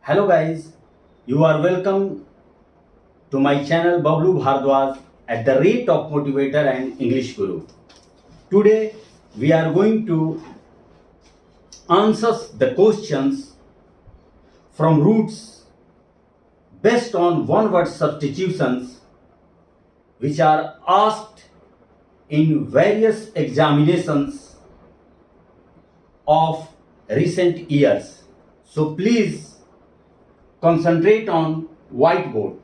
Hello guys, you are welcome to my channel Bablu Bhardwaj at the rate of motivator and English guru. Today we are going to answer the questions from roots based on one word substitutions which are asked in various examinations of recent years. So please concentrate on whiteboard.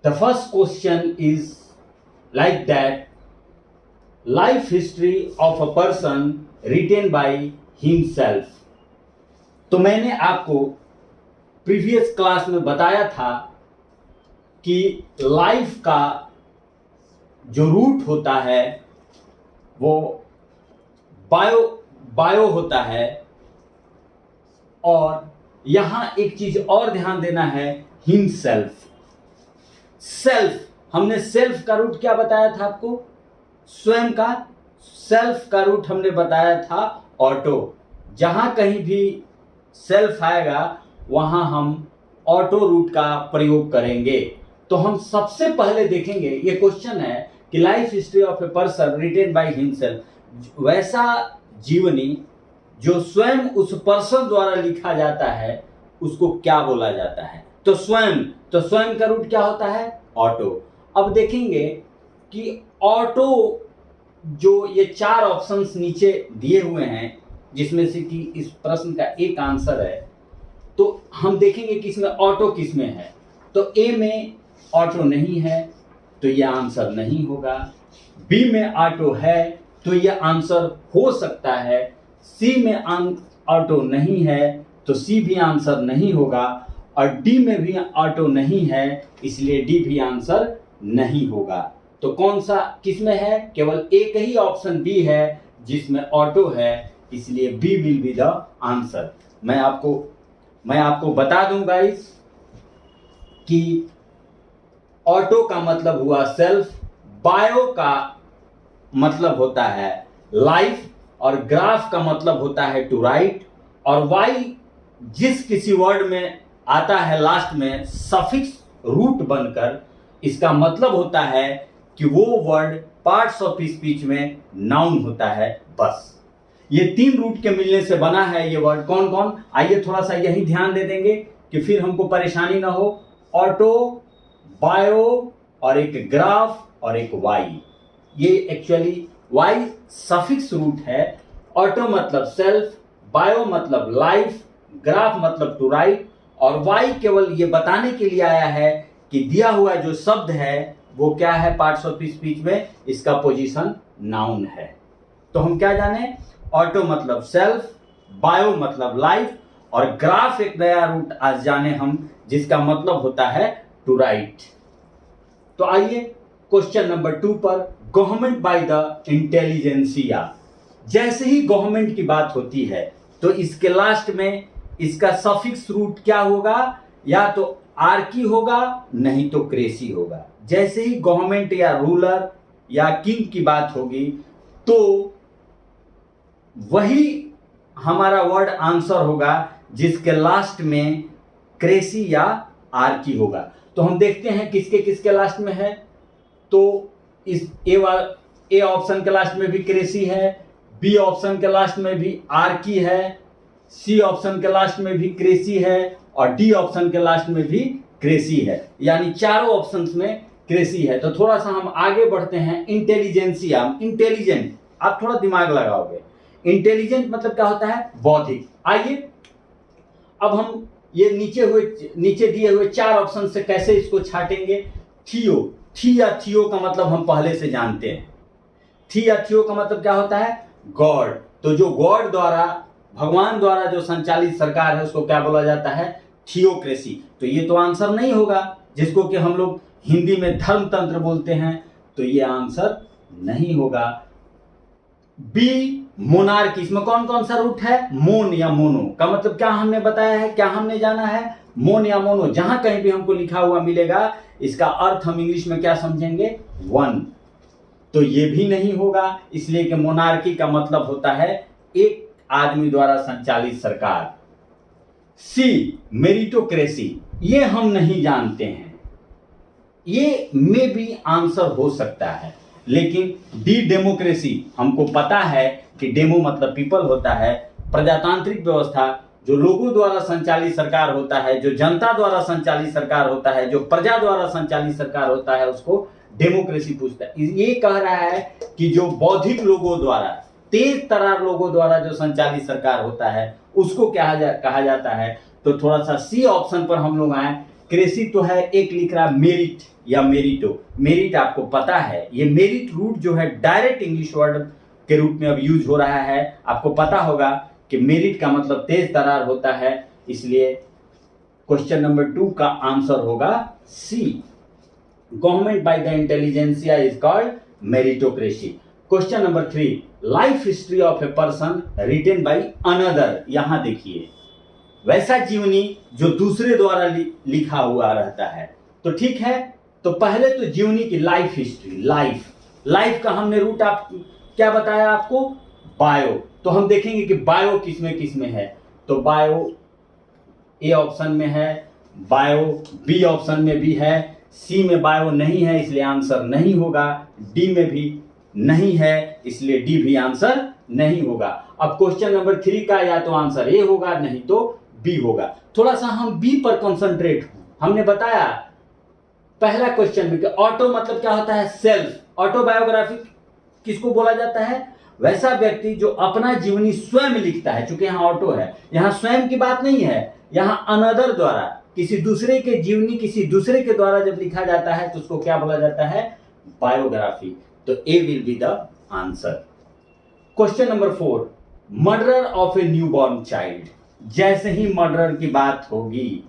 The first question is like that: life history of a person written by himself. तो मैंने आपको previous class में बताया था कि life का जो root होता है वो बायो होता है, और यहां एक चीज और ध्यान देना है, हिमसेल्फ। सेल्फ, हमने सेल्फ का रूट क्या बताया था आपको? स्वयं का। सेल्फ का रूट हमने बताया था ऑटो। जहां कहीं भी सेल्फ आएगा वहां हम ऑटो रूट का प्रयोग करेंगे। तो हम सबसे पहले देखेंगे, ये क्वेश्चन है कि life history of a person written by himself, वैसा जीवनी जो स्वयं उस पर्सन द्वारा लिखा जाता है उसको क्या बोला जाता है? तो स्वयं का रूट क्या होता है? ऑटो। अब देखेंगे कि ऑटो, जो ये चार ऑप्शंस नीचे दिए हुए हैं जिसमें से कि इस प्रश्न का एक आंसर है, तो हम देखेंगे कि इसमें ऑटो किस में है। तो ए में ऑटो नहीं है तो यह आंसर नहीं होगा। बी में ऑटो है तो यह आंसर हो सकता है। सी में ऑटो नहीं है तो सी भी आंसर नहीं होगा, और डी में भी ऑटो नहीं है इसलिए डी भी आंसर नहीं होगा। तो कौन सा किस में है? केवल एक ही ऑप्शन बी है जिसमें ऑटो है, इसलिए B will be the answer. मैं आपको बता दूं गाइस कि ऑटो का मतलब हुआ सेल्फ, बायो का मतलब होता है लाइफ, और ग्राफ का मतलब होता है टू राइट, और वाई जिस किसी वर्ड में आता है लास्ट में सफिक्स रूट बनकर, इसका मतलब होता है कि वो वर्ड पार्ट्स ऑफ स्पीच में नाउन होता है। बस ये तीन रूट के मिलने से बना है ये वर्ड। कौन कौन? आइए थोड़ा सा यही ध्यान दे देंगे कि फिर हमको परेशानी ना हो। ऑटो, बायो, और एक ग्राफ, और एक वाई। ये एक्चुअली वाई सफिक्स रूट है। ऑटो मतलब सेल्फ, बायो मतलब लाइफ, ग्राफ मतलब टू राइट, और वाई केवल ये बताने के लिए आया है कि दिया हुआ जो शब्द है वो क्या है पार्ट्स ऑफ स्पीच में, इसका पोजीशन नाउन है। तो हम क्या जाने? ऑटो मतलब सेल्फ, बायो मतलब लाइफ, और ग्राफ एक नया रूट आज जाने हम जिसका मतलब होता है टू राइट। तो आइए क्वेश्चन नंबर 2 पर, गवर्नमेंट बाय द इंटेलिजेंसिया। जैसे ही गवर्नमेंट की बात होती है तो इसके लास्ट में इसका सफिक्स रूट क्या होगा? या तो आर्की होगा, नहीं तो क्रेसी होगा। जैसे ही गवर्नमेंट या रूलर या किंग की बात होगी तो वही हमारा वर्ड आंसर होगा जिसके लास्ट में क्रेसी या आर्की होगा। तो हम देखते हैं किसके किसके लास्ट में है। तो इस ए ऑप्शन के लास्ट में भी क्रेसी है, बी ऑप्शन के लास्ट में भी आर्की है, सी ऑप्शन के लास्ट में भी क्रेसी है, और डी ऑप्शन के लास्ट में भी क्रेसी है। यानी चारों ऑप्शंस में क्रेसी है। तो थोड़ा सा हम आगे बढ़ते हैं। इंटेलिजेंसिया, इंटेलिजेंट, आप थोड़ा दिमाग लगाओगे। इंटेलिजेंट मतलब क्या होता है? बौद्धिक। आइए अब हम ये नीचे दिए हुए चार ऑप्शन से कैसे इसको छाटेंगे। थियो, थी या थियो का मतलब हम पहले से जानते हैं। थी या थियो का मतलब क्या होता है? गॉड। तो जो गॉड द्वारा, भगवान द्वारा जो संचालित सरकार है उसको क्या बोला जाता है? थियोक्रेसी। तो ये तो आंसर नहीं होगा, जिसको कि हम लोग हिंदी में धर्मतंत्र बोलते हैं, तो ये आंसर नहीं होगा। बी मोनार्की, इसमें कौन कौन सा रूट है? मोन या मोनो का मतलब क्या हमने बताया है, क्या हमने जाना है? मोन या मोनो। जहां कहीं भी हमको लिखा हुआ मिलेगा इसका अर्थ हम इंग्लिश में क्या समझेंगे? वन। तो ये भी नहीं होगा, इसलिए कि मोनार्की का मतलब होता है एक आदमी द्वारा संचालित सरकार। सी मेरिटोक्रेसी, ये हम नहीं जानते हैं, ये में भी आंसर हो सकता है। लेकिन डी डेमोक्रेसी, हमको पता है कि डेमो मतलब पीपल होता है, प्रजातांत्रिक व्यवस्था, जो लोगों द्वारा संचालित सरकार होता है, जो जनता द्वारा संचालित सरकार होता है, जो प्रजा द्वारा संचालित सरकार होता है, उसको डेमोक्रेसी पूछता है। ये कह रहा है कि जो बौद्धिक लोगों द्वारा, तेज तरार लोगों द्वारा जो संचालित सरकार होता है उसको कहा जाता है। तो थोड़ा सा सी ऑप्शन पर हम लोग आए। क्रेसी तो है, एक लिख रहा मेरिट या मेरिटो। मेरिट आपको पता है, ये मेरिट रूट जो है डायरेक्ट इंग्लिश वर्ड के रूप में अब यूज हो रहा है। आपको पता होगा कि मेरिट का मतलब तेज तरार होता है, इसलिए क्वेश्चन नंबर 2 का आंसर होगा C. Government by the intelligentsia is called meritocracy. Question number 3, life history of a person written by another. यहां देखिए, वैसा जीवनी जो दूसरे द्वारा लिखा हुआ रहता है। तो ठीक है, तो पहले तो जीवनी की लाइफ हिस्ट्री, लाइफ का हमने रूट आप क्या बताया आपको, बायो। तो हम देखेंगे कि बायो किसमें है। तो बायो ए ऑप्शन में है, बायो बी ऑप्शन में भी है, सी में बायो नहीं है इसलिए आंसर नहीं होगा, डी में भी नहीं है इसलिए डी भी आंसर नहीं होगा। अब क्वेश्चन नंबर 3 का या तो आंसर ए होगा, नहीं तो बी होगा। थोड़ा सा हम बी पर कंसंट्रेट हो। हमने बताया पहला क्वेश्चन में कि ऑटो मतलब क्या होता है, सेल्फ। ऑटोबायोग्राफी किसको बोला जाता है, वैसा व्यक्ति जो अपना जीवनी स्वयं लिखता है। चूंकि यहाँ ऑटो है, यहाँ स्वयं की बात नहीं है, यहाँ अनदर द्वारा, किसी दूसरे के जीवनी किसी दूसरे के द्वारा जब लिखा जाता है तो उसको क्या बोला जाता है, बायोग्राफी। तो A will be the answer. Question number 4, murder of a newborn child. जैसे ही मर्डर की बात होगी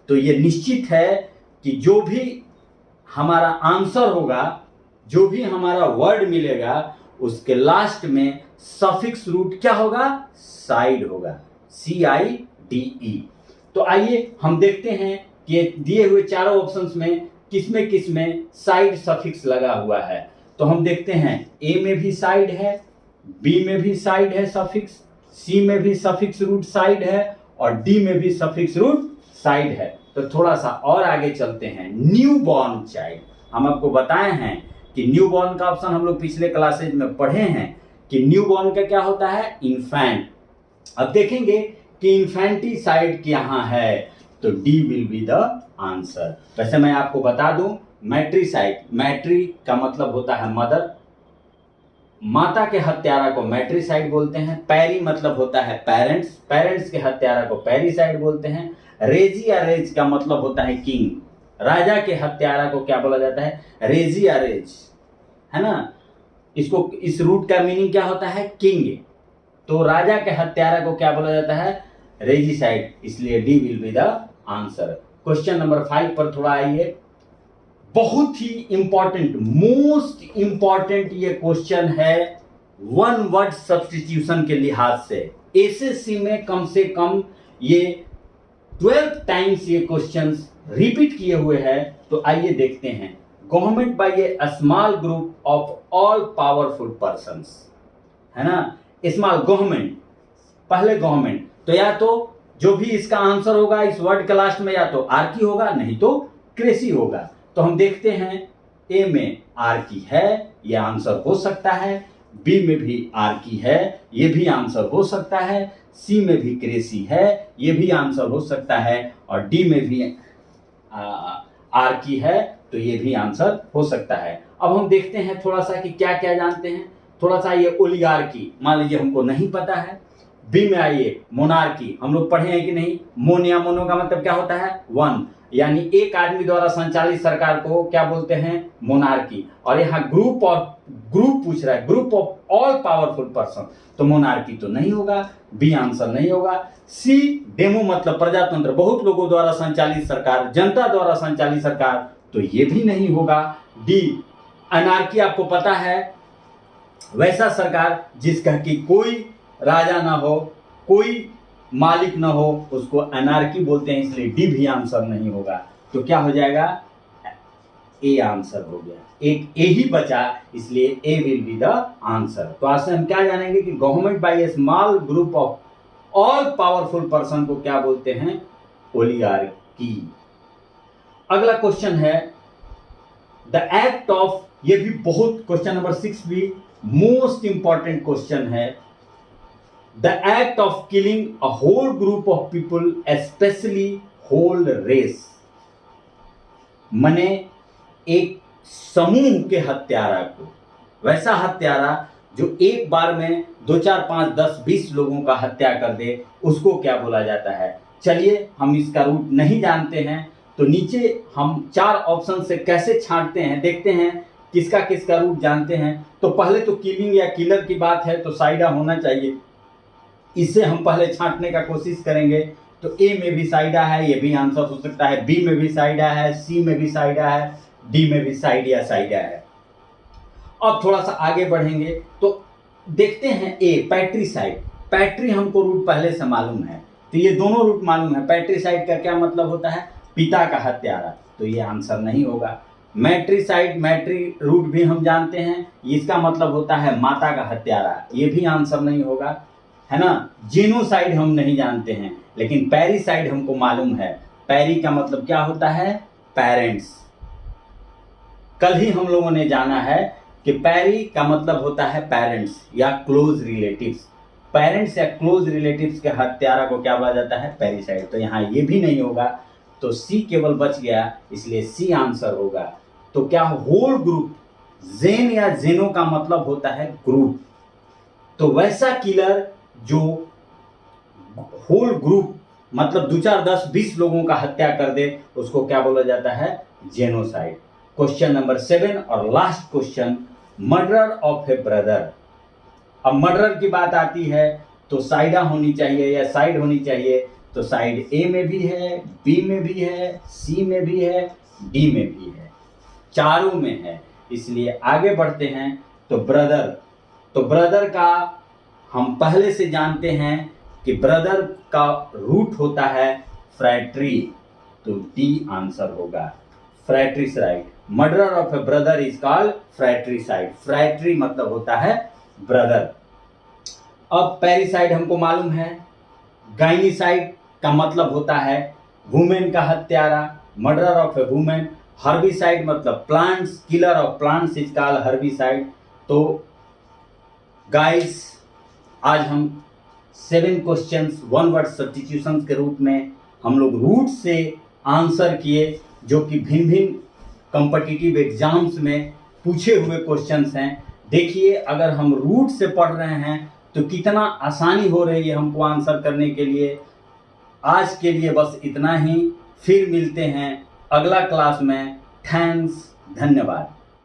तो ये निश्चित है कि जो भी हमारा आंसर होगा, जो भी हमारा वर्ड मिलेगा, उसके लास्ट में सफिक्स रूट क्या होगा, साइड होगा, CIDE। तो आइए हम देखते हैं कि दिए हुए चारों ऑप्शंस में किसमें साइड सफिक्स लगा हुआ है। तो हम देखते हैं ए में भी साइड है, बी में भी साइड है सफिक्स, सी में भी सफिक्स रूट साइड है और डी में भी सफिक्स रूट साइड है। तो थोड़ा सा और आगे चलते हैं। न्यू बॉर्न चाइल्ड, हम आपको बताए हैं कि न्यू बॉर्न का ऑप्शन हम लोग पिछले क्लासेज में पढ़े हैं कि न्यू बॉर्न का क्या होता है, इन्फेंट। अब देखेंगे कि इन्फेंटिसाइड यहाँ है, तो D will be the answer. वैसे मैं आपको बता दूं, मैट्रिसाइड, मैट्री का मतलब होता है मदर, माता के हत्यारा को मैट्रिसाइड बोलते हैं। पैरी मतलब होता है पेरेंट्स, पेरेंट्स के हत्यारा को पैरिसाइड बोलते हैं। रेजी या रेज का मतलब होता है किंग, राजा के हत्यारा को क्या बोला जाता है, रेजी या रेज, है ना। इसको, इस रूट का मीनिंग क्या होता है, किंग। तो राजा के हत्यारा को क्या बोला जाता है, रेजिसाइड, इसलिए D will be the answer. Question number 5 पर थोड़ा आइए। बहुत ही इंपॉर्टेंट, मोस्ट इंपॉर्टेंट ये क्वेश्चन है वन वर्ड सब्स्टिट्यूशन के लिहाज से। एसएससी में कम से कम ये 12 टाइम्स ये क्वेश्चंस रिपीट किए हुए हैं। तो आइए देखते हैं। Government by A small group of all powerful persons, है ना, स्मॉल गवर्नमेंट, पहले गवर्नमेंट। तो या तो जो भी इसका आंसर होगा इस वर्ड के लास्ट में या तो आर्की होगा, नहीं तो क्रेसी होगा। तो हम देखते हैं ए में आर्की है, यह आंसर हो सकता है, बी में भी आर्की है, ये भी आंसर हो सकता है, सी में भी क्रेसी है, ये भी आंसर हो सकता है, और डी में भी आर्की है, तो ये भी आंसर हो सकता है। अब हम देखते हैं थोड़ा सा कि क्या क्या जानते हैं। थोड़ा सा ये ओलिगार्की मान लीजिए हमको नहीं पता है। बी में आइए, मोनार्की, हम लोग पढ़े हैं कि नहीं। मोन या मोनो का मतलब क्या होता है, वन, यानी एक आदमी द्वारा संचालित सरकार को क्या बोलते हैं, मोनार्की। और यहाँ ग्रुप पूछ रहा है, group of all powerful person, तो मोनार्की तो नहीं होगा, बी आंसर नहीं होगा। सी डेमो मतलब प्रजातंत्र, बहुत लोगों द्वारा संचालित सरकार, जनता द्वारा संचालित सरकार, तो ये भी नहीं होगा। डी अनार्की, आपको पता है वैसा सरकार जिसका कि कोई राजा ना हो, कोई मालिक ना हो, उसको अनार्की बोलते हैं, इसलिए डी भी आंसर नहीं होगा। तो क्या हो जाएगा, ए आंसर हो गया, एक ए ही बचा, इसलिए ए विल बी द आंसर। तो आज से हम क्या जानेंगे कि government by A small group of all powerful person को क्या बोलते हैं, ओलिगार्की। अगला क्वेश्चन है द एक्ट ऑफ, ये भी बहुत, क्वेश्चन नंबर 6 भी मोस्ट इंपॉर्टेंट क्वेश्चन है। The act of killing a whole group of people specially whole race, मने एक समूह के हत्यारा को, वैसा हत्यारा जो एक बार में 2, 4, 5, 10, 20 लोगों का हत्या कर दे, उसको क्या बोला जाता है। चलिए हम इसका रूट नहीं जानते हैं, तो नीचे हम 4 ऑप्शन से कैसे छांटते हैं, देखते हैं किसका किसका रूट जानते हैं। तो पहले तो किलिंग या किलर की बात है तो साइडा होना चाहिए, इसे हम पहले छांटने का कोशिश करेंगे। तो ए में भी साइडा है, ये भी आंसर हो सकता है, बी में भी साइडा है, सी में भी साइडा है, डी में भी साइड या साइडा है। अब थोड़ा सा आगे बढ़ेंगे तो देखते हैं ए पैट्रीसाइड, पैट्री हमको रूट पहले से मालूम है, तो ये दोनों रूट मालूम है। पैट्रीसाइड का क्या मतलब होता है, पिता का हत्यारा, तो ये आंसर नहीं होगा। मैट्रीसाइड, मैट्री रूट भी हम जानते हैं, इसका मतलब होता है माता का हत्यारा, ये भी आंसर नहीं होगा, है ना। जीनोसाइड हम नहीं जानते हैं, लेकिन पैरीसाइड हमको मालूम है। पैरी का मतलब क्या होता है, पेरेंट्स। कल ही हम लोगों ने जाना है कि पैरी का मतलब होता है पेरेंट्स या क्लोज रिलेटिव्स। पेरेंट्स या क्लोज रिलेटिव्स के हत्यारा को क्या बोला जाता है, पैरीसाइड। तो यहाँ ये भी नहीं होगा, तो सी केवल बच गया, इसलिए सी आंसर होगा। तो क्या होल ग्रुप, जेन या जेनो का मतलब होता है ग्रुप, तो वैसा किलर जो होल ग्रुप मतलब 2, 4, 10, 20 लोगों का हत्या कर दे, उसको क्या बोला जाता है, जेनोसाइड। क्वेश्चन नंबर 7 और last question, murder of a brother. अब मर्डर की बात आती है तो साइडा होनी चाहिए या साइड होनी चाहिए, तो साइड ए में भी है, बी में भी है, सी में भी है, डी में भी है, चारों में है। इसलिए आगे बढ़ते हैं। तो ब्रदर का हम पहले से जानते हैं कि ब्रदर का रूट होता है फ्रैट्री, तो डी आंसर होगा, fratricide. Murder of a brother is called fratricide. Fratri मतलब होता है ब्रदर। अब पैरीसाइड हमको मालूम है, गाइनीसाइड का मतलब होता है वुमेन का हत्यारा, murder of a women. Herbicide मतलब plants, killer of plants is called herbicide. तो गाइस आज हम 7 क्वेश्चंस 1 वर्ड सब्स्टिट्यूशंस के रूप में हम लोग रूट से आंसर किए, जो कि भिन्न भिन्न कॉम्पिटिटिव एग्जाम्स में पूछे हुए क्वेश्चंस हैं। देखिए अगर हम रूट से पढ़ रहे हैं तो कितना आसानी हो रही है हमको आंसर करने के लिए। आज के लिए बस इतना ही, फिर मिलते हैं अगला क्लास में। थैंक्स, धन्यवाद।